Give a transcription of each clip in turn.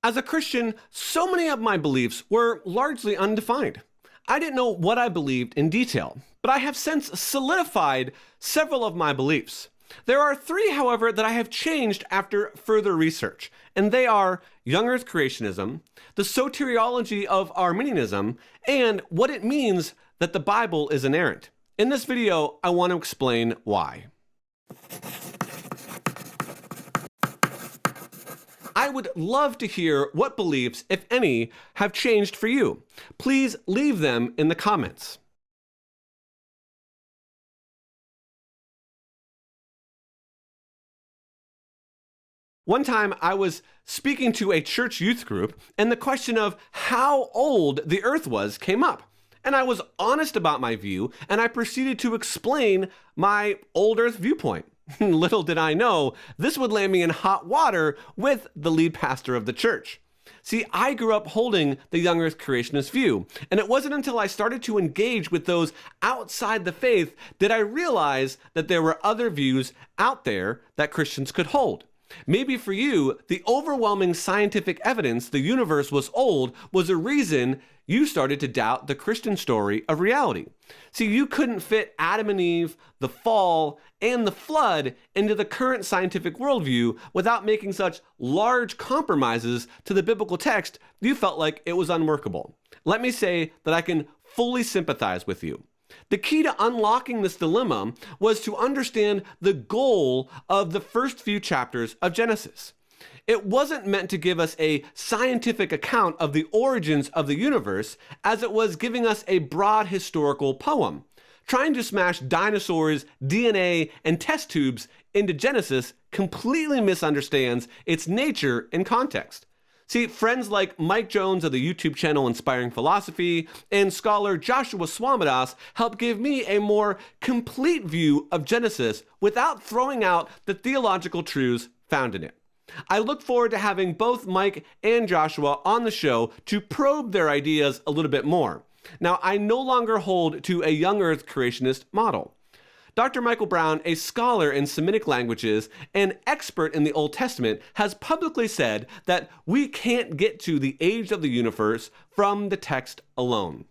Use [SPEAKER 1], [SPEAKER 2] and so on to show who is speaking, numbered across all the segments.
[SPEAKER 1] As a Christian, so many of my beliefs were largely undefined. I didn't know what I believed in detail, but I have since solidified several of my beliefs. There are three, however, that I have changed after further research, and they are Young Earth Creationism, the soteriology of Arminianism, and what it means that the Bible is inerrant. In this video, I want to explain why. I would love to hear what beliefs, if any, have changed for you. Please leave them in the comments. One time I was speaking to a church youth group, and the question of how old the earth was came up. And I was honest about my view, and I proceeded to explain my old earth viewpoint. Little did I know, this would land me in hot water with the lead pastor of the church. See, I grew up holding the young earth creationist view, and it wasn't until I started to engage with those outside the faith did I realize that there were other views out there that Christians could hold. Maybe for you, the overwhelming scientific evidence the universe was old was a reason you started to doubt the Christian story of reality. See, you couldn't fit Adam and Eve, the fall, and the flood into the current scientific worldview without making such large compromises to the biblical text, you felt like it was unworkable. Let me say that I can fully sympathize with you. The key to unlocking this dilemma was to understand the goal of the first few chapters of Genesis. It wasn't meant to give us a scientific account of the origins of the universe, as it was giving us a broad historical poem. Trying to smash dinosaurs, DNA, and test tubes into Genesis completely misunderstands its nature and context. See, friends like Mike Jones of the YouTube channel Inspiring Philosophy and scholar Joshua Swamidass help give me a more complete view of Genesis without throwing out the theological truths found in it. I look forward to having both Mike and Joshua on the show to probe their ideas a little bit more. Now, I no longer hold to a young earth creationist model. Dr. Michael Brown, a scholar in Semitic languages and expert in the Old Testament, has publicly said that we can't get to the age of the universe from the text alone.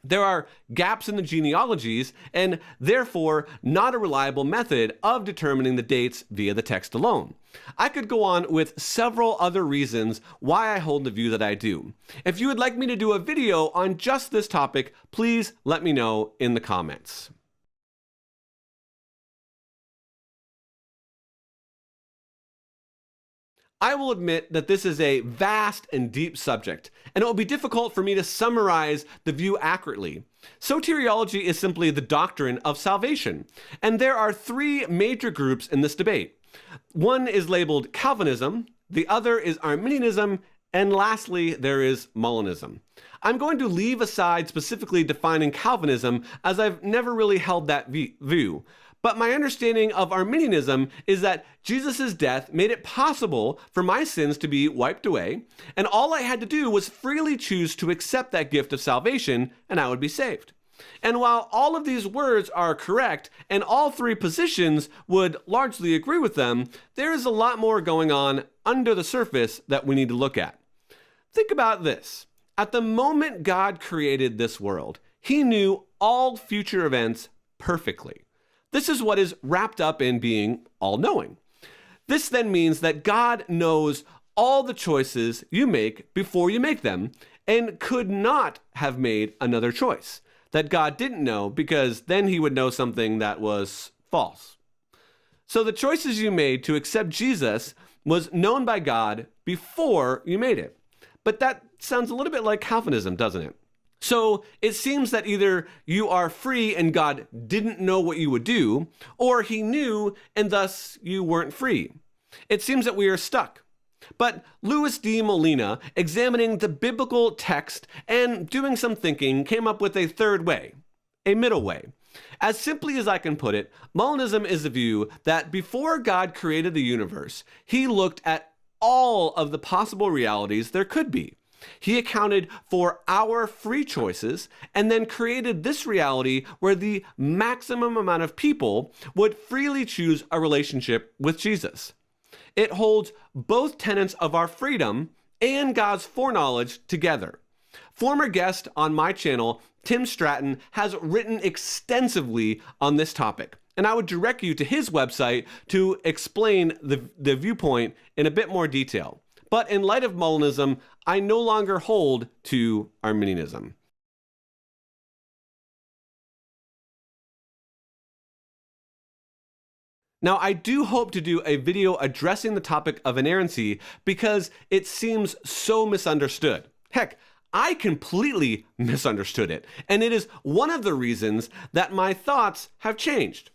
[SPEAKER 1] There are gaps in the genealogies and therefore not a reliable method of determining the dates via the text alone. I could go on with several other reasons why I hold the view that I do. If you would like me to do a video on just this topic, please let me know in the comments. I will admit that this is a vast and deep subject, and it will be difficult for me to summarize the view accurately. Soteriology is simply the doctrine of salvation, and there are three major groups in this debate. One is labeled Calvinism, the other is Arminianism, and lastly, there is Molinism. I'm going to leave aside specifically defining Calvinism, as I've never really held that view. But my understanding of Arminianism is that Jesus' death made it possible for my sins to be wiped away, and all I had to do was freely choose to accept that gift of salvation, and I would be saved. And while all of these words are correct, and all three positions would largely agree with them, there is a lot more going on under the surface that we need to look at. Think about this. At the moment God created this world, He knew all future events perfectly. This is what is wrapped up in being all-knowing. This then means that God knows all the choices you make before you make them, and could not have made another choice that God didn't know, because then He would know something that was false. So the choices you made to accept Jesus was known by God before you made it. But that sounds a little bit like Calvinism, doesn't it? So it seems that either you are free and God didn't know what you would do, or He knew and thus you weren't free. It seems that we are stuck. But Louis D. Molina, examining the biblical text and doing some thinking, came up with a third way, a middle way. As simply as I can put it, Molinism is the view that before God created the universe, He looked at all of the possible realities there could be. He accounted for our free choices and then created this reality where the maximum amount of people would freely choose a relationship with Jesus. It holds both tenets of our freedom and God's foreknowledge together. Former guest on my channel, Tim Stratton, has written extensively on this topic, and I would direct you to his website to explain the viewpoint in a bit more detail. But in light of Molinism, I no longer hold to Arminianism. Now, I do hope to do a video addressing the topic of inerrancy because it seems so misunderstood. Heck, I completely misunderstood it, and it is one of the reasons that my thoughts have changed.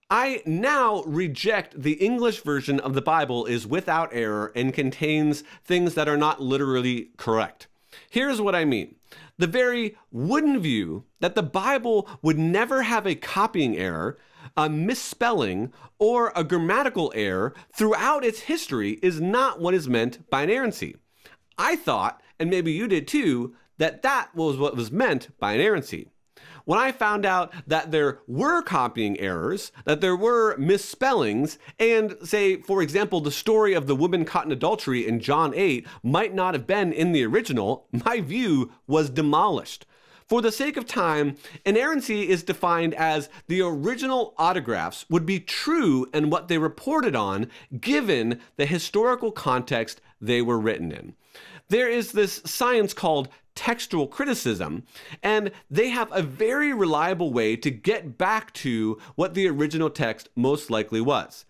[SPEAKER 1] I now reject the English version of the Bible is without error and contains things that are not literally correct. Here's what I mean. The very wooden view that the Bible would never have a copying error, a misspelling, or a grammatical error throughout its history is not what is meant by inerrancy. I thought, and maybe you did too, that that was what was meant by inerrancy. When I found out that there were copying errors, that there were misspellings, and say, for example, the story of the woman caught in adultery in John 8 might not have been in the original, my view was demolished. For the sake of time, inerrancy is defined as the original autographs would be true in what they reported on, given the historical context they were written in. There is this science called textual criticism, and they have a very reliable way to get back to what the original text most likely was.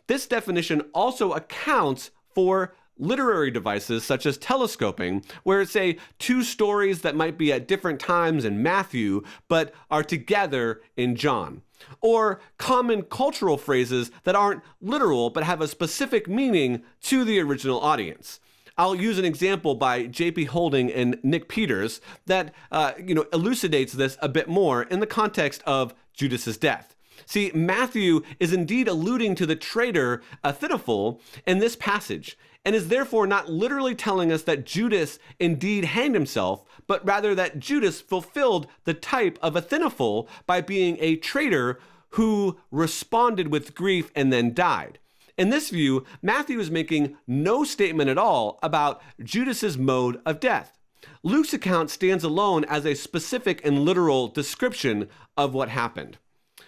[SPEAKER 1] This definition also accounts for literary devices such as telescoping, where say two stories that might be at different times in Matthew but are together in John. Or common cultural phrases that aren't literal but have a specific meaning to the original audience. I'll use an example by J.P. Holding and Nick Peters that elucidates this a bit more in the context of Judas's death. See, Matthew is indeed alluding to the traitor Ahithophel in this passage, and is therefore not literally telling us that Judas indeed hanged himself, but rather that Judas fulfilled the type of Ahithophel by being a traitor who responded with grief and then died. In this view, Matthew is making no statement at all about Judas's mode of death. Luke's account stands alone as a specific and literal description of what happened.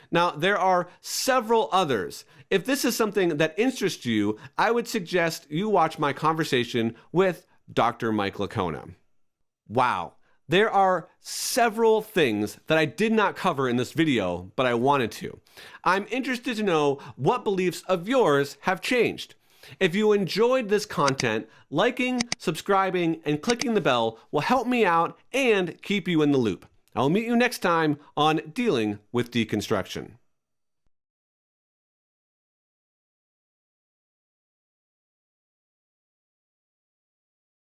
[SPEAKER 1] Now, there are several others. If this is something that interests you, I would suggest you watch my conversation with Dr. Mike Licona. Wow, there are several things that I did not cover in this video, but I wanted to. I'm interested to know what beliefs of yours have changed. If you enjoyed this content, liking, subscribing, and clicking the bell will help me out and keep you in the loop. I'll meet you next time on Dealing with Deconstruction.